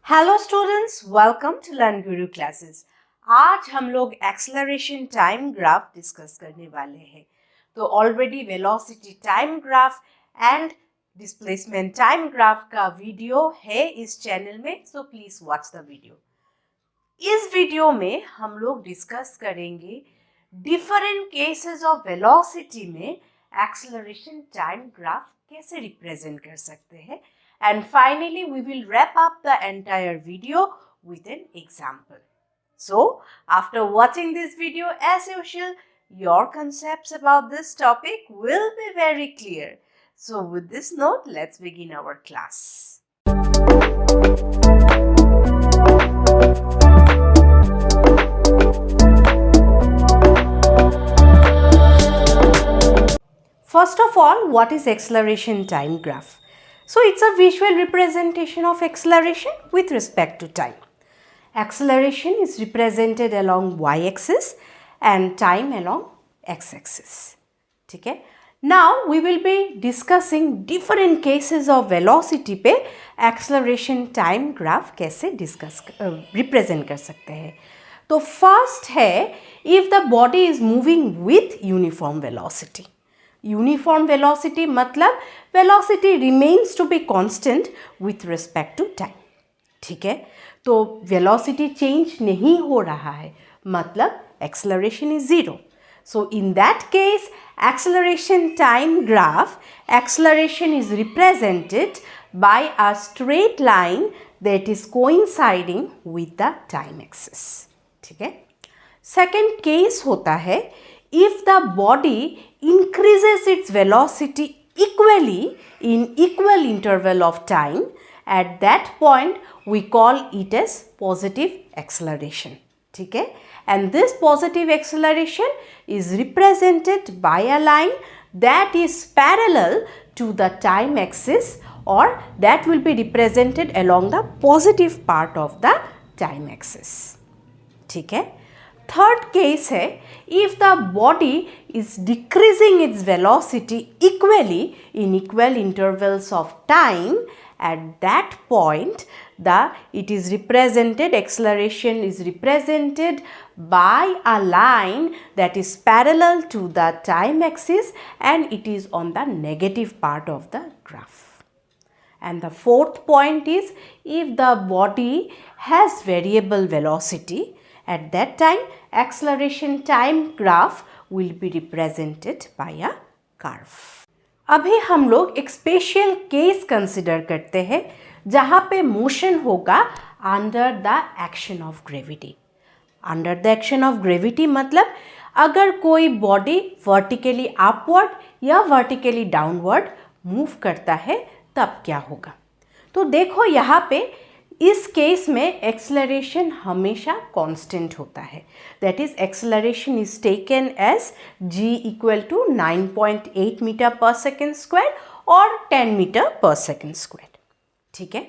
Hello students, welcome to learn Guru classes. आज हम लोग एक्सेलरेशन टाइम ग्राफ डिस्कस करने वाले हैं। तो already velocity time graph and displacement time graph का वीडियो है इस चैनल में, so please watch the video. इस वीडियो में हम लोग डिस्कस करेंगे डिफरेंट केसेस ऑफ वेलोसिटी में एक्सेलरेशन टाइम ग्राफ कैसे रिप्रेजेंट कर सकते हैं, and finally we will wrap up the entire video with an example. So after watching this video, as usual, your concepts about this topic will be very clear. So with this note, let's begin our class. First of all, what is acceleration time graph? So it's a visual representation of acceleration with respect to time. Acceleration is represented along y-axis and time along x-axis. Okay? Now we will be discussing different cases of velocity पे acceleration time graph कैसे represent कर सकते हैं. तो first है, if the body is moving with uniform velocity. Uniform velocity मतलब velocity remains to be constant with respect to time. ठीक है, तो वेलोसिटी चेंज नहीं हो रहा है मतलब acceleration is zero. So in that case acceleration time graph, acceleration is represented bye a straight line that is coinciding with the time axis. ठीक है, सेकेंड केस होता है if the body increases its velocity equally in equal interval of time, at that point we call it as positive acceleration. ठीक है, and this positive acceleration is represented by a line that is parallel to the time axis, or that will be represented along the positive part of the time axis. ठीक है, third case है, if the body is decreasing its velocity equally in equal intervals of time, at that point it is represented, acceleration is represented by a line that is parallel to the time axis and it is on the negative part of the graph. And the fourth point is, if the body has variable velocity, at that time acceleration time graph will be represented by a curve. अभी हम लोग एक special case consider करते हैं जहाँ पे motion होगा under the action of gravity. Under the action of gravity मतलब अगर कोई बॉडी वर्टिकली अपवर्ड या वर्टिकली डाउनवर्ड मूव करता है तब क्या होगा. तो देखो यहाँ पे इस केस में एक्सेलरेशन हमेशा कांस्टेंट होता है. That is acceleration is taken as g equal to 9.8 metre per second square और 10 मीटर पर सेकेंड स्क्वायर. ठीक है,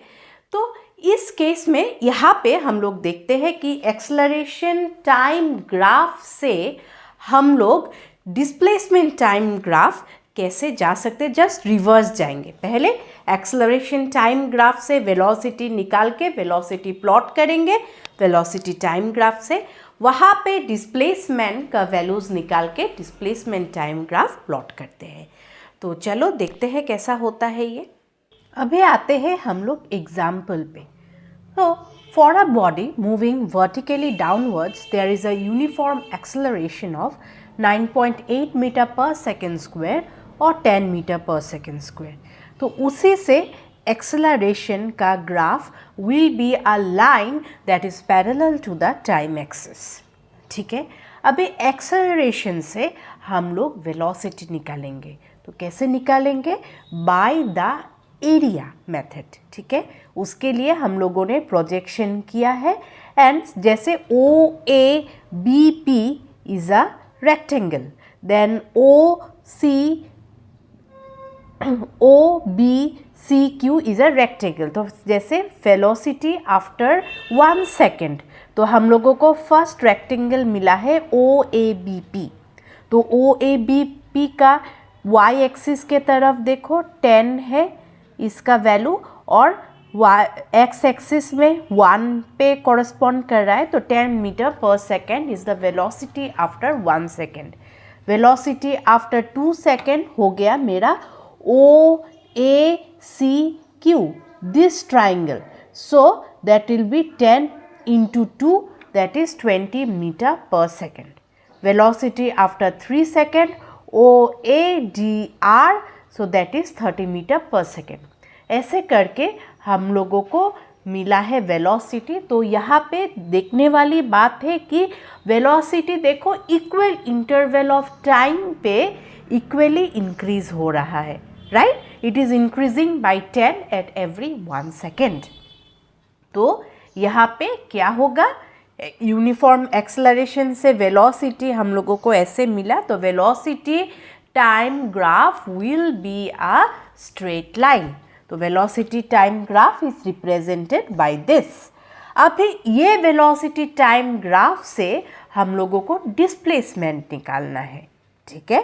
तो इस केस में यहाँ पे हम लोग देखते हैं कि एक्सेलरेशन टाइम ग्राफ से हम लोग डिस्प्लेसमेंट टाइम ग्राफ कैसे जा सकते, जस्ट रिवर्स जाएंगे. पहले एक्सेलरेशन टाइम ग्राफ से वेलोसिटी निकाल के वेलोसिटी प्लॉट करेंगे, वेलोसिटी टाइम ग्राफ से वहाँ पे डिस्प्लेसमेंट का वैल्यूज़ निकाल के डिस्प्लेसमेंट टाइम ग्राफ प्लॉट करते हैं. तो चलो देखते हैं कैसा होता है ये. अभी आते हैं हम लोग एग्जाम्पल पे. तो for a body moving vertically downwards there is a uniform acceleration of 9.8 metre per second square और 10 मीटर पर सेकेंड स्क्वायर. तो उसी से एक्सेलरेशन का graph will be a line that is parallel to the time axis. ठीक है, अभी acceleration से हम लोग वेलोसिटी निकालेंगे. तो कैसे निकालेंगे? By the area method. ठीक है, उसके लिए हम लोगों ने प्रोजेक्शन किया है. एंड जैसे OABP is a rectangle, then OBCQ is a rectangle. तो जैसे velocity after 1 second, तो हम लोगों को फर्स्ट रेक्टेंगल मिला है OABP. तो OABP का y एक्सिस के तरफ देखो 10 है इसका वैल्यू और एक्स एक्सिस में 1 पे कॉरस्पॉन्ड कर रहा है, तो 10 metre per second is the velocity after 1 second. Velocity after 2 second हो गया मेरा O A C Q, this triangle, so that will be 10 into 2, that is 20 meter per second. Velocity after 3 second, OADR, so that is 30 meter per second. ऐसे करके हम लोगों को मिला है वेलोसिटी। तो यहाँ पे देखने वाली बात है कि वेलोसिटी देखो इक्वल इंटरवल ऑफ टाइम पे इक्वली इंक्रीज हो रहा है, right? It is increasing by 10 at every 1 second. तो यहाँ पे क्या होगा, यूनिफॉर्म एक्सेलरेशन से वेलोसिटी हम लोगों को ऐसे मिला, तो velocity time graph will be a straight line. तो velocity time graph is represented by this. अभी ये वेलोसिटी टाइम ग्राफ से हम लोगों को डिस्प्लेसमेंट निकालना है, ठीक है?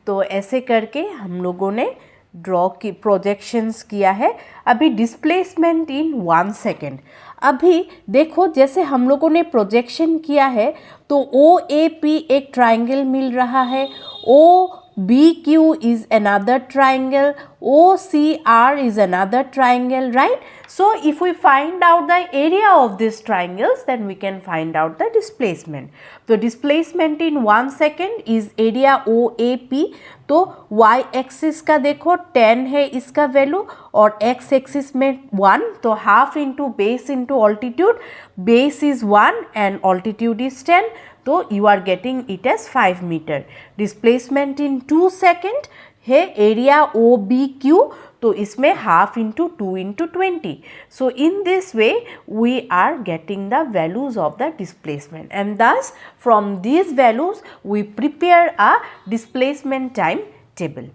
तो ऐसे करके हम लोगों ने ड्रॉ की प्रोजेक्शंस किया है। अभी डिस्प्लेसमेंट इन 1 सेकेंड। अभी देखो जैसे हम लोगों ने प्रोजेक्शन किया है तो ओ ए पी एक ट्राइंगल मिल रहा है, O B Q is another triangle, O C R is another triangle, right? So if we find out the area of these triangles, then we can find out the displacement. So displacement in 1 second is area OAP. तो y axis का देखो 10 है इसका value और x axis में 1, तो half into base into altitude, base is 1 and altitude is 10, तो you are getting it as 5 metre. Displacement in 2 second है एरिया ओ बी क्यू, तो इसमें half into 2 into 20. So in this way we are getting the values of the displacement and thus from these values we prepare a displacement time table,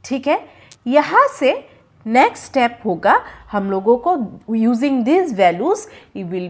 ठीक है? यहाँ से next step होगा हम लोगों को using this values you will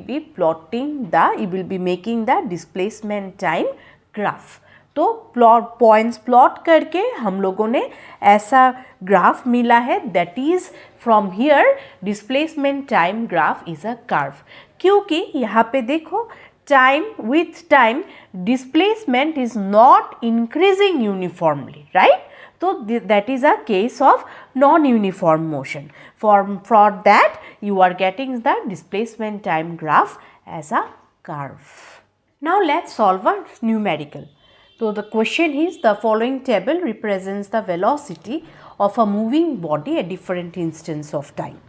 be making the displacement time graph. तो points plot करके हम लोगों ने ऐसा ग्राफ मिला है, that is from here displacement time graph is a curve. क्योंकि यहाँ पे देखो time with time displacement is not increasing uniformly, right? तो that is a case of non-uniform motion. For that you are getting the displacement time graph as a curve. Now let's solve a numerical. So the question is, the following table represents the velocity of a moving body at different instants of time.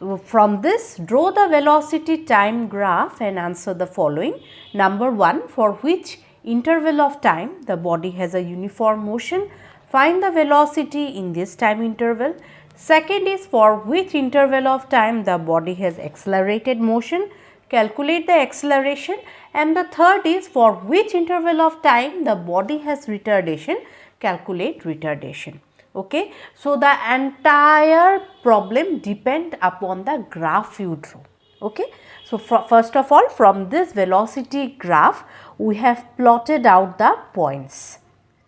So from this, draw the velocity time graph and answer the following. Number 1, for which interval of time the body has a uniform motion? Find the velocity in this time interval. Second is, for which interval of time the body has accelerated motion? Calculate the acceleration. And the third is, for which interval of time the body has retardation? Calculate retardation. Okay, so the entire problem depend upon the graph you draw. Okay, so first of all, from this velocity graph we have plotted out the points.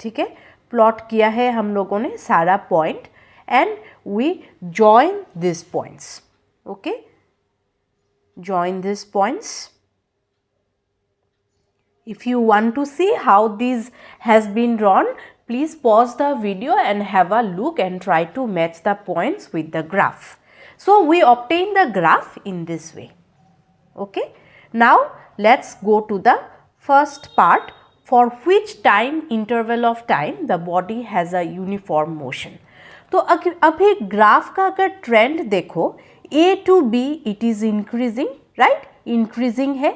ठीक है, plot किया है हम लोगों ने सारा point and we join this points. Okay, join these points. If you want to see how this has been drawn, please pause the video and have a look and try to match the points with the graph. So we obtain the graph in this way. Okay, now let's go to the first part, for which time interval of time the body has a uniform motion. तो अभी graph का अगर trend देखो, A to B it is increasing, right? Increasing है.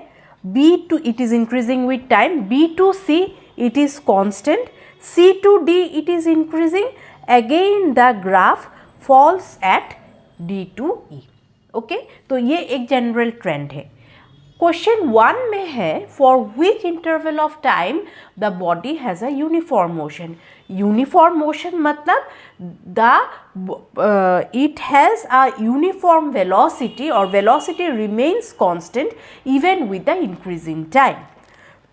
B to it is increasing with time. B to C it is constant. C to D it is increasing. Again the graph falls at D to E. Okay? तो ये एक general trend है. Question 1 में है, for which interval of time the body has a uniform motion. Uniform motion मतलब it has a uniform velocity or velocity remains constant even with the increasing time.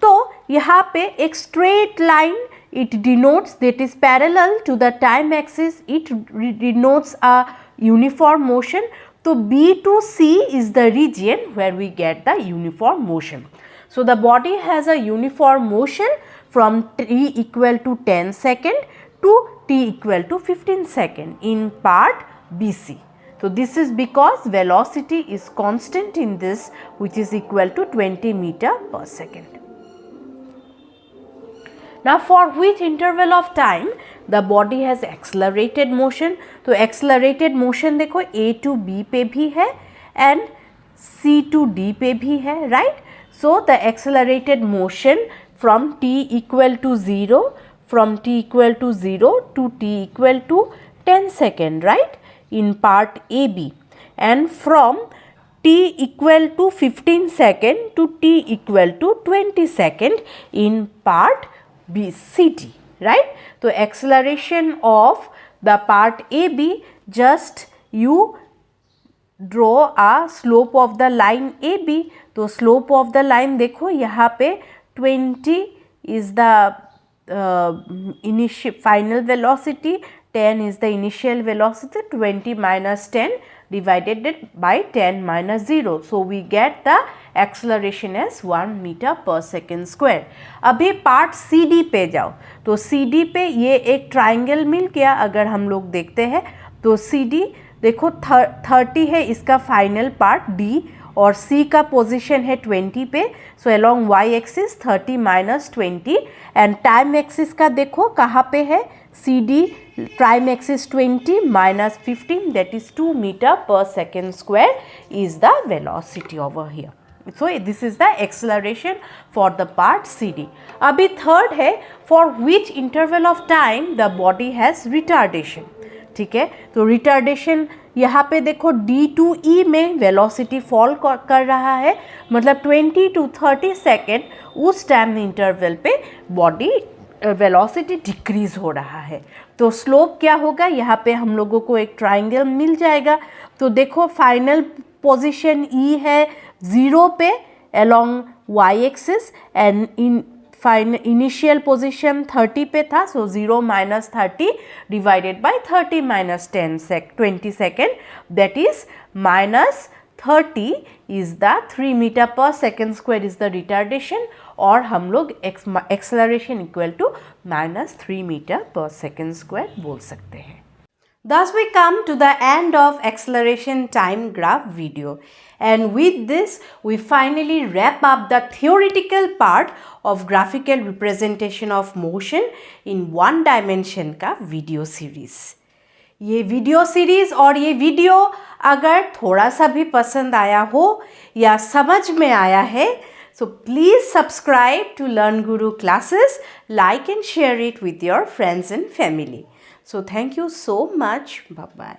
तो यहाँ पे एक straight line it denotes, that is parallel to the time axis, it denotes a uniform motion. तो B to C is the region where we get the uniform motion. So the body has a uniform motion from t equal to 10 second to t equal to 15 second in part BC. So this is because velocity is constant in this, which is equal to 20 meter per second. Now for which interval of time the body has accelerated motion? तो accelerated motion देखो A to B पे भी है and C to D पे भी है, right? So the accelerated motion from t equal to 0 to t equal to 10 second, right, in part AB, and from t equal to 15 second to t equal to 20 second in part BCT, right? So acceleration of the part AB, just you draw a slope of the line AB. तो slope of the line देखो यहाँ पे 20 is the initial final velocity, 10 is the initial velocity, 20 minus 10 divided by 10 minus 0. So we get the acceleration as 1 meter per second square. अभी part CD पे जाओ, तो CD पे ये एक ट्राइंगल मिल गया. अगर हम लोग देखते हैं तो CD देखो 30 है इसका फाइनल पार्ट D और C का पोजीशन है 20 पे. So along y axis 30 minus 20 and time axis का देखो कहाँ पे है, CD prime axis 20 minus 15, that is 2 meter per second square is the velocity over here. So this is the acceleration for the part CD. अभी third है for which interval of time the body has retardation. ठीक है, तो retardation यहाँ पे देखो D to E में velocity fall कर रहा है, मतलब 20 to 30 सेकेंड उस टाइम इंटरवल पे बॉडी वेलोसिटी डिक्रीज हो रहा है. तो स्लोप क्या होगा, यहाँ पे हम लोगों को एक ट्राइंगल मिल जाएगा. तो देखो फाइनल पोजीशन E है 0 पे along y axis and initial position 30 पे था. सो 0 minus 30 divided by 30 minus 20 second, that is minus 30 is the 3 meter per second square is the retardation, और हम लोग acceleration equal to minus 3 meter per second square बोल सकते हैं. Thus we come to the end of acceleration time graph video, and with this we finally wrap up the theoretical part of graphical representation of motion in one dimension का video series. ये video series और ये video अगर थोड़ा सा भी पसंद आया हो या समझ में आया है, so please subscribe to Learn Guru classes, like and share it with your friends and family. So thank you so much. Bye bye.